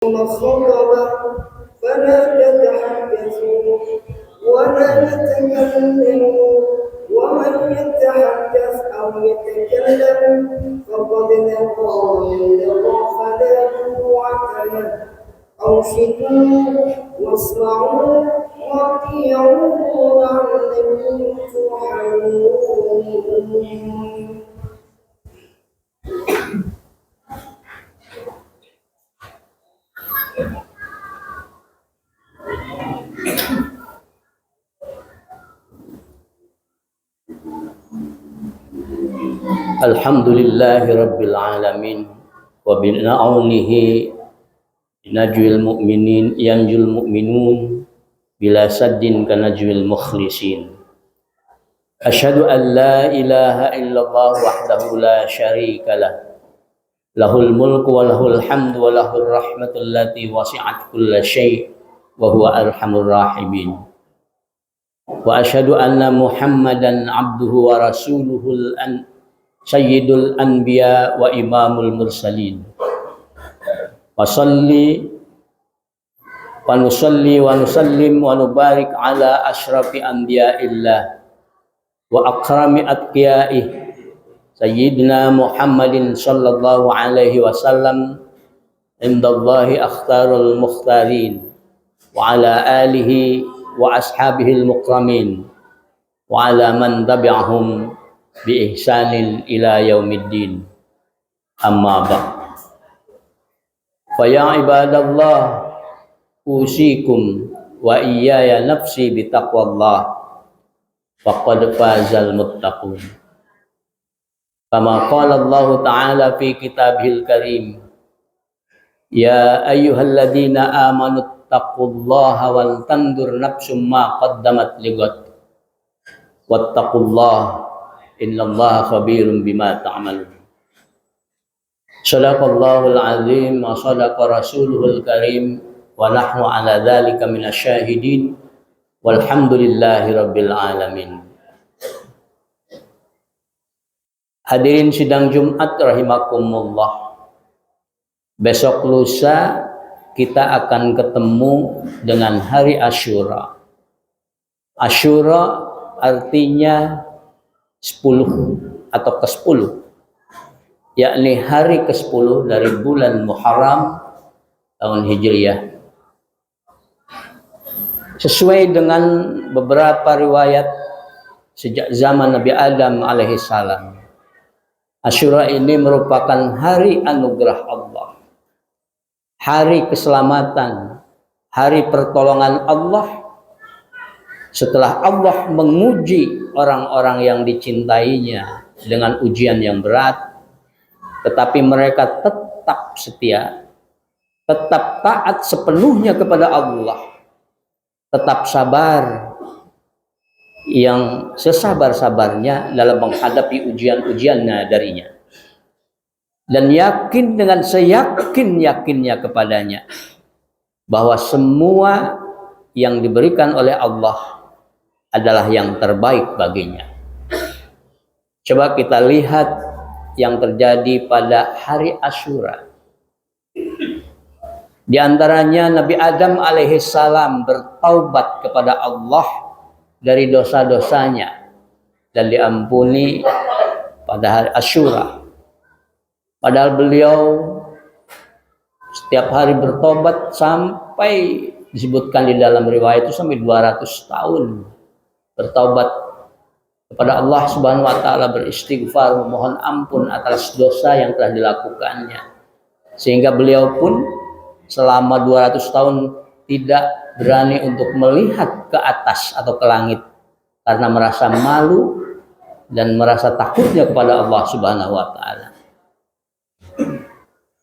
خطبا فلا تتحدثوا ولا تتكلموا ومن يتحدث أو يتكلم فقد نقى فلا جوعة له أوشكوا واسمعوا وأطيعوا لعلكم ترحمون. Alhamdulillahi Rabbil Alamin wa bina'unihi najwil mu'minin yanjul mu'minun bila saddin kanajwil mukhlisin. Asyhadu an la ilaha illallah wahdahu la syarika lah, lahul mulku wa lahul hamdu wa lahul rahmatul lati wasi'at kulla syai' wa huwa arhamur rahimin. Wa asyhadu anna Muhammadan abduhu wa rasuluhul Sayyidul Anbiya wa Imamul Mursalin. Wa nusalli wa nusallim wa nubarik ala asrafi anbiya'illah wa akrami atqiyaih Sayyidina Muhammadin sallallahu alaihi wasallam indallahi akhtarul mukhtarin wa ala alihi wa ashabihil mukramin wa ala man tabi'ahum bi ihsanin ila yaumiddin. Amma ba'd. Fa ya ibadallah usikum wa iyaya nafsi bi taqwallah faqad fazal muttaqun. Kama qala Allah ta'ala fi kitabihil karim, ya ayyuhalladzina amanu taqullaha wal tandur nafsum ma qaddamat lighad wattaqullaha innallaha khabirun bima ta'malun. Shadaqallahul azim wa shadaqa rasuluhul karim wa nahnu ala dzalika minasyahidin walhamdulillahi rabbil alamin. Hadirin sidang Jumat rahimakumullah. Besok lusa kita akan ketemu dengan hari Asyura. Asyura artinya 10 atau ke-10, yakni hari ke-10 dari bulan Muharram tahun Hijriyah. Sesuai dengan beberapa riwayat sejak zaman Nabi Adam alaihissalam, Asyura ini merupakan hari anugerah Allah, hari keselamatan, hari pertolongan Allah setelah Allah menguji orang-orang yang dicintainya dengan ujian yang berat, tetapi mereka tetap setia, tetap taat sepenuhnya kepada Allah, tetap sabar yang sesabar-sabarnya dalam menghadapi ujian-ujiannya darinya, dan yakin dengan seyakin-yakinnya kepadanya bahwa semua yang diberikan oleh Allah adalah yang terbaik baginya. Coba kita lihat yang terjadi pada hari Asyura. Di antaranya Nabi Adam alaihissalam bertaubat kepada Allah dari dosa-dosanya dan diampuni pada hari Asyura. Padahal beliau setiap hari bertobat sampai disebutkan di dalam riwayat itu sampai 200 tahun bertaubat kepada Allah Subhanahu wa taala, beristighfar, memohon ampun atas dosa yang telah dilakukannya. Sehingga beliau pun selama 200 tahun tidak berani untuk melihat ke atas atau ke langit karena merasa malu dan merasa takutnya kepada Allah Subhanahu wa taala.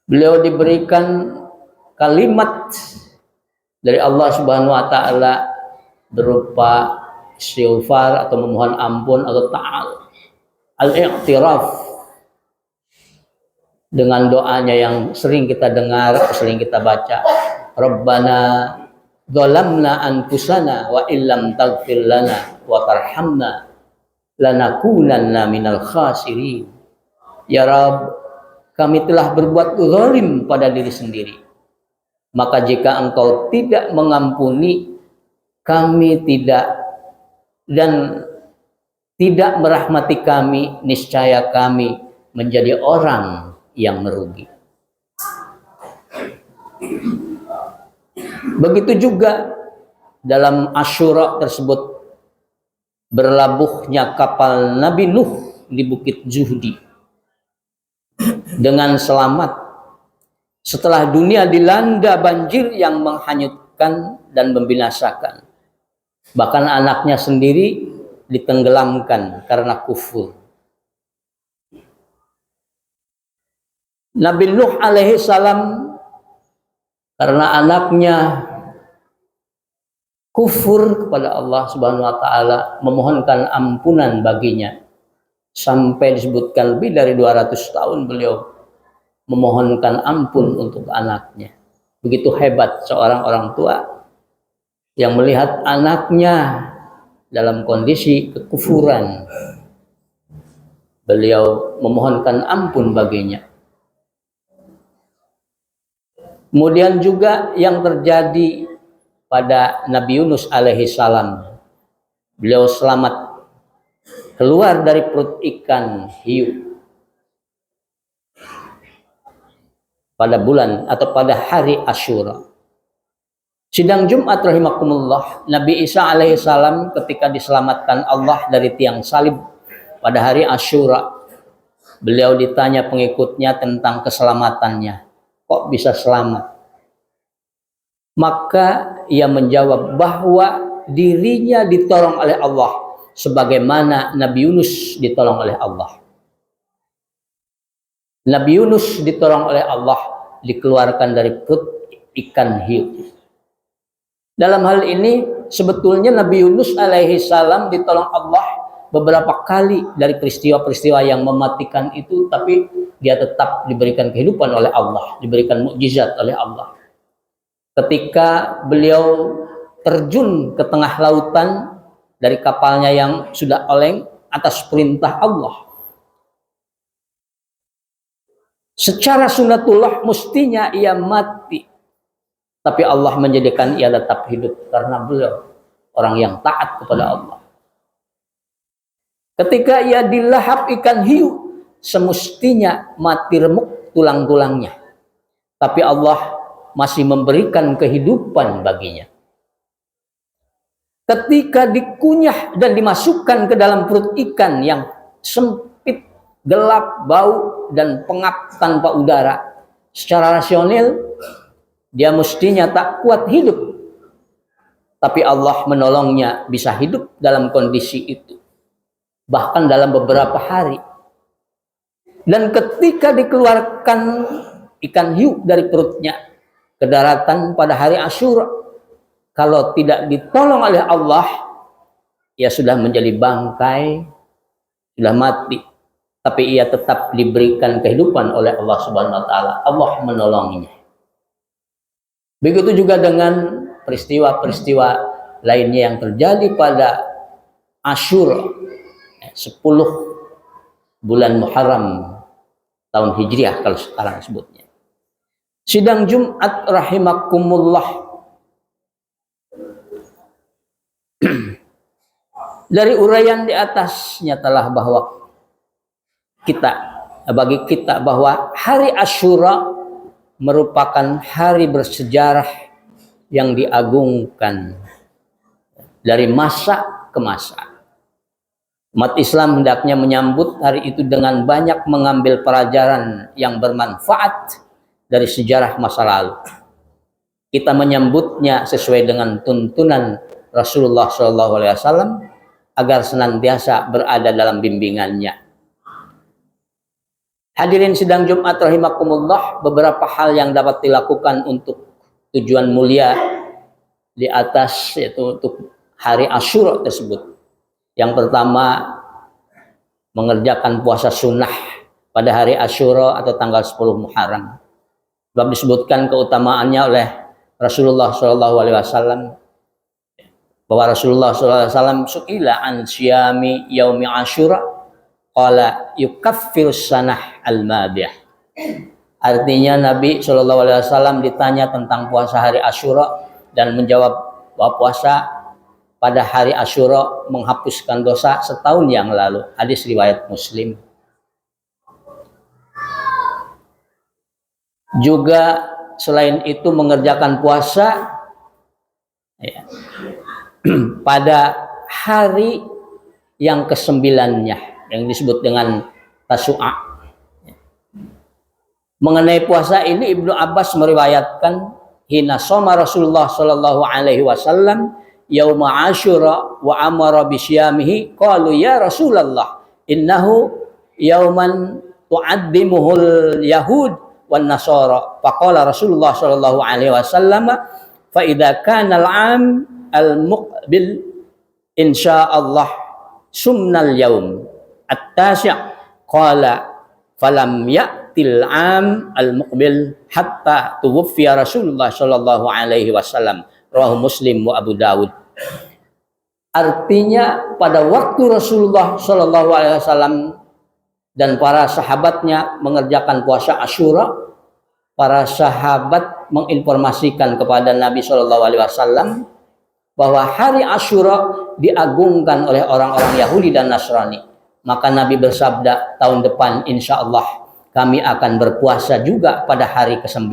Beliau diberikan kalimat dari Allah Subhanahu wa taala berupa istighfar atau memohon ampun atau al-i'tiraf, dengan doanya yang sering kita dengar, sering kita baca, Rabbana dzalamna anfusana wa illam taghfir lana wa tarhamna lanakunanna minal khasirin. Ya Rabb, kami telah berbuat zalim pada diri sendiri, Maka jika engkau tidak mengampuni, kami tidak merahmati kami, niscaya kami menjadi orang yang merugi. Begitu juga dalam Asyura tersebut, berlabuhnya kapal Nabi Nuh di Bukit Zuhdi dengan selamat setelah dunia dilanda banjir yang menghanyutkan dan membinasakan. Bahkan anaknya sendiri ditenggelamkan karena kufur. Nabi Nuh alaihi salam karena anaknya kufur kepada Allah Subhanahu wa taala, memohonkan ampunan baginya. Sampai disebutkan lebih dari 200 tahun beliau memohonkan ampun untuk anaknya. Begitu hebat seorang orang tua yang melihat anaknya dalam kondisi kekufuran, beliau memohonkan ampun baginya. Kemudian juga yang terjadi pada Nabi Yunus alaihi salam, beliau selamat keluar dari perut ikan hiu pada bulan atau pada hari Asyura. Sidang Jumat rahimakumullah, Nabi Isa alaihissalam ketika diselamatkan Allah dari tiang salib pada hari Asyura, beliau ditanya pengikutnya tentang keselamatannya. Kok bisa selamat? Maka ia menjawab bahwa dirinya ditolong oleh Allah sebagaimana Nabi Yunus ditolong oleh Allah. Nabi Yunus ditolong oleh Allah, dikeluarkan dari perut ikan hiu. Dalam hal ini sebetulnya Nabi Yunus alaihi salam ditolong Allah beberapa kali dari peristiwa-peristiwa yang mematikan itu, tapi dia tetap diberikan kehidupan oleh Allah, diberikan mukjizat oleh Allah. Ketika beliau terjun ke tengah lautan dari kapalnya yang sudah oleng atas perintah Allah, secara sunatullah mestinya ia mati, tapi Allah menjadikan ia tetap hidup karena beliau orang yang taat kepada Allah. Ketika ia dilahap ikan hiu, semestinya mati remuk tulang-tulangnya, tapi Allah masih memberikan kehidupan baginya. Ketika dikunyah dan dimasukkan ke dalam perut ikan yang sempit, gelap, bau, dan pengap tanpa udara, secara rasional dia mestinya tak kuat hidup, tapi Allah menolongnya bisa hidup dalam kondisi itu, bahkan dalam beberapa hari. Dan ketika dikeluarkan ikan hiu dari perutnya ke daratan pada hari Asyura, kalau tidak ditolong oleh Allah, ia sudah menjadi bangkai, sudah mati. Tapi ia tetap diberikan kehidupan oleh Allah Subhanahu wa taala. Allah menolongnya. Begitu juga dengan peristiwa-peristiwa lainnya yang terjadi pada Asyura, 10 bulan Muharram tahun Hijriah kalau sekarang sebutnya. Sidang Jumat rahimakumullah. Dari uraian di atasnya telah bahwa bagi kita bahwa hari Asyura merupakan hari bersejarah yang diagungkan dari masa ke masa. Umat Islam hendaknya menyambut hari itu dengan banyak mengambil pelajaran yang bermanfaat dari sejarah masa lalu. Kita menyambutnya sesuai dengan tuntunan Rasulullah SAW agar senantiasa berada dalam bimbingannya. Hadirin sidang Jumat rahimakumullah, beberapa hal yang dapat dilakukan untuk tujuan mulia di atas, yaitu untuk hari Asyura tersebut. Yang pertama, mengerjakan puasa sunnah pada hari Asyura atau tanggal 10 Muharram. Sebab disebutkan keutamaannya oleh Rasulullah SAW, bahwa Rasulullah SAW su'ila an syami yaumi Asyura qala yukaffirus sanah al-madiyah. Artinya Nabi Shallallahu Alaihi Wasallam ditanya tentang puasa hari Asyura dan menjawab bahwa puasa pada hari Asyura menghapuskan dosa setahun yang lalu. Hadis riwayat Muslim. Juga selain itu mengerjakan puasa ya, pada hari yang kesembilannya yang disebut dengan Tasu'a. Mengenai puasa ini Ibnu Abbas meriwayatkan hina shoma Rasulullah sallallahu alaihi wasallam yauma Asyura wa amara bisyamihi qalu ya Rasulullah innahu yauman tu'addimuhul yahud wan nasara faqala Rasulullah sallallahu alaihi wasallam fa idza kana al-'am al-muqbil insyaallah sumnal yaum at-tasi' qala falam ya'til 'am al-muqbil hatta tuwfiya Rasulullah sallallahu alaihi wasallam rawahu Muslim wa Abu Dawud. Artinya pada waktu Rasulullah sallallahu alaihi wasallam dan para sahabatnya mengerjakan puasa Asyura, para sahabat menginformasikan kepada Nabi sallallahu alaihi wasallam bahwa hari Asyura diagungkan oleh orang-orang Yahudi dan Nasrani. Maka Nabi bersabda, tahun depan insya Allah kami akan berpuasa juga pada hari ke-9.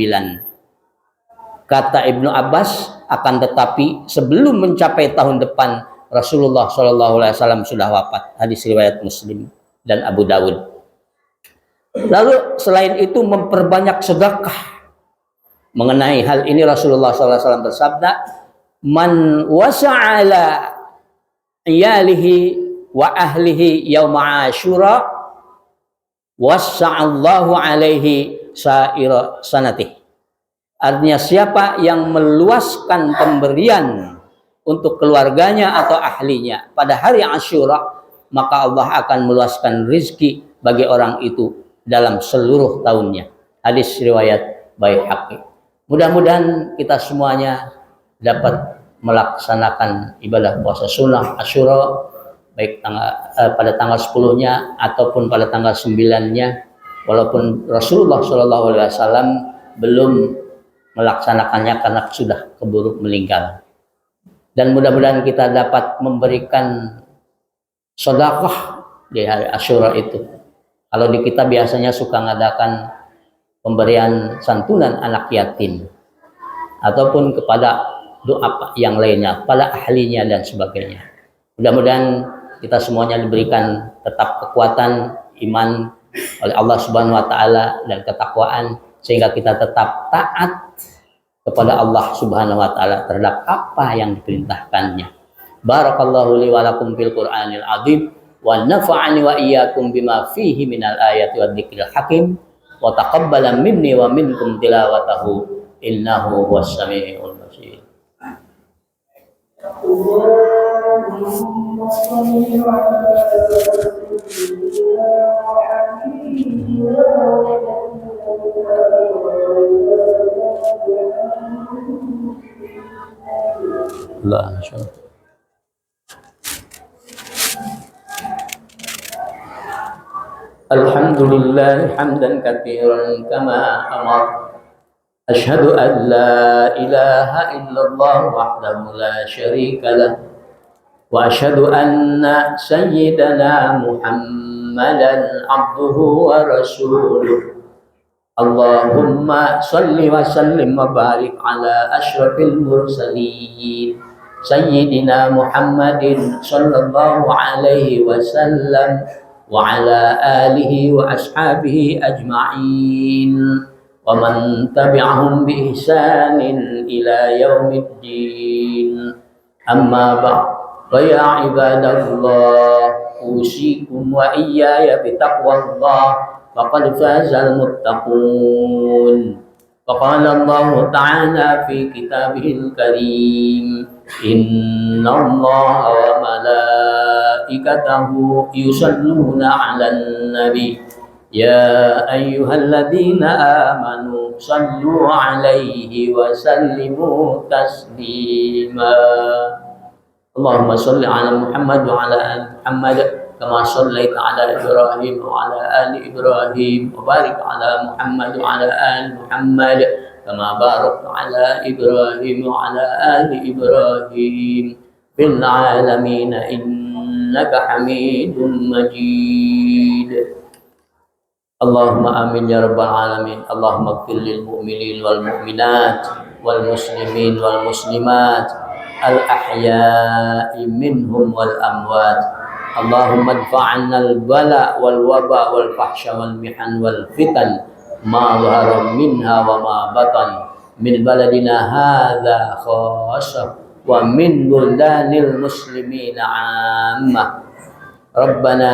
Kata Ibnu Abbas, akan tetapi sebelum mencapai tahun depan Rasulullah SAW sudah wafat. Hadis riwayat Muslim dan Abu Dawud. Lalu selain itu memperbanyak sedekah. Mengenai hal ini Rasulullah SAW bersabda, man wasa'ala iyalihi wa ahlihi yauma Asyura wassa'allahu alaihi sa'ira sanatih. Artinya siapa yang meluaskan pemberian untuk keluarganya atau ahlinya pada hari Asyura, maka Allah akan meluaskan rizki bagi orang itu dalam seluruh tahunnya. Hadis riwayat Baihaqi. Mudah-mudahan kita semuanya dapat melaksanakan ibadah puasa sunnah Asyura baik pada tanggal 10-nya ataupun pada tanggal 9-nya, walaupun Rasulullah SAW belum melaksanakannya karena sudah keburu meninggal. Dan mudah-mudahan kita dapat memberikan sedekah di hari Asyura itu. Kalau di kita biasanya suka mengadakan pemberian santunan anak yatim ataupun kepada doa yang lainnya, pada ahlinya dan sebagainya. Mudah-mudahan kita semuanya diberikan tetap kekuatan iman oleh Allah Subhanahu wa taala dan ketakwaan sehingga kita tetap taat kepada Allah Subhanahu wa taala terhadap apa yang diperintahkannya. Barakallahu li wa lakum fil Qur'anil azim wa nafa'ani wa iyyakum bima fihi minal ayati wad dzikril hakim wa taqabbala minni wa minkum tilawatahu innahu huwas samiul basir. اللهم صل على سيدنا Allah insyaallah. Alhamdulillah hamdan katsiran kama amar. Asyhadu an la ilaha illallah wahdahu la syarika lah. Wa asyhadu anna sayyidana Muhammadan abduhu wa rasuluh. Allahumma salli wa sallim wa barik ala asyrafil mursalin sayyidina Muhammadin sallallahu alaihi wasallam wa ala alihi wa ashabihi ajma'in wa man tabi'ahum bi ihsanin ila yaumiddin. Amma ba'd. Ya ibadallah, usikum wa iyaya bitaqwallah, faqad fazal muttaqun. Faqala Allah ta'ala fi kitabihil karim, inna Allah wa malaikatahu yusalluna 'alan nabi, ya ayyuhalladzina amanu sallu 'alaihi wa sallimu taslima. Allahumma salli ala Muhammad wa ala ali Muhammad كما صليت على إبراهيم وعلى آل إبراهيم وبارك على محمد وعلى آل محمد كما باركت على إبراهيم وعلى آل إبراهيم في العالمين إنك حميد مجيد. اللهم آمين يا رب العالمين. اللهم اغفر للمؤمنين والمؤمنات والمسلمين والمسلمات الأحياء منهم والأموات. اللهم ادفع عنا البلاء والوباء والفحش والمحن والفتن ما ظهر منها وما بطن من بلدنا هذا خاصة ومن بلدان المسلمين عامة. ربنا